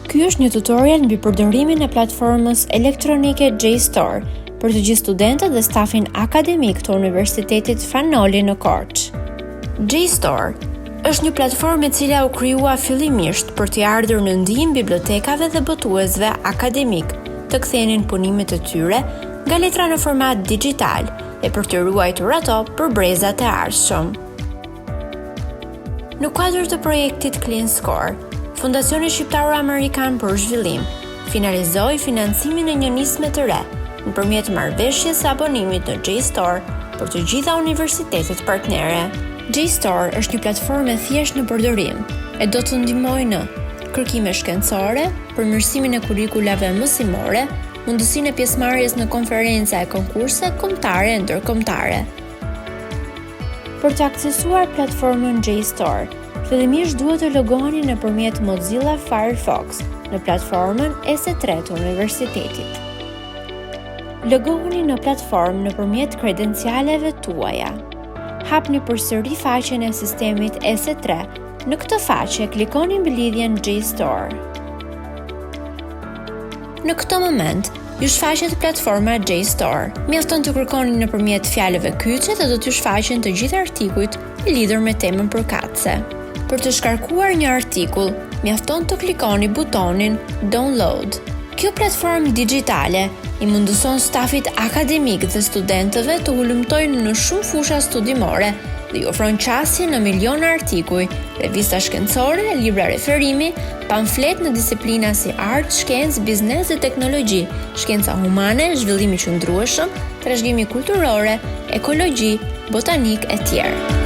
Ky është një tutorial mbi përdorimin e platformës elektronike JSTOR për të gjithë studentët dhe stafin akademik të Universitetit Fanoli në Korçë. JSTOR është një platformë e cila u krijua fillimisht për të ardhur në ndihmë bibliotekave dhe botuesve akademik të kthenin punimet e tyre nga letra në format digital e për të ruajtur ato për brezat e ardhshëm. Në kuadër të projektit Clean Score, Fondacioni Shqiptaro-Amerikan për Zhvillim finalizoi financimin e një nisme të re nëpërmjet marrëveshjes së abonimit në JSTOR për të gjitha universitetet partnere. JSTOR është një platformë e thjeshtë në përdorim e do të ndihmojë në kërkime shkencore, përmirësimin e kurrikulave mësimore, mundësinë e pjesëmarrjes në konferenca e konkurse kombëtare e ndërkombëtare. Për të aksesuar platformën JSTOR, fillimisht duhet të logoheni nëpërmjet Mozilla Firefox në platformën S3 të Universitetit. Logohuni në platformë nëpërmjet kredencialeve tuaja. Hapni përsëri faqen e sistemit S3. Në këtë faqe klikoni mbi lidhjen JSTOR. Në këtë moment, ju shfaqet platforma JSTOR. Mjafton të kërkoni nëpërmjet fjalëve kyçe dhe do t'ju shfaqen të gjithë artikujt e lidhur me temën përkatëse. Për të shkarkuar një artikull, mjafton të klikoni butonin Download. Kjo platformë digjitale i mundëson stafit akademik dhe studentëve të ulëmtojnë në shumë fusha studimore dhe ju ofron qasje në miliona artikuj, revista shkencore, libra referimi, pamflet në disiplina si art, shkencë, biznes dhe teknologji, shkenca humane, zhvillimi qëndrueshëm, trashëgimi kulturore, ekologji, botanik e tjerë.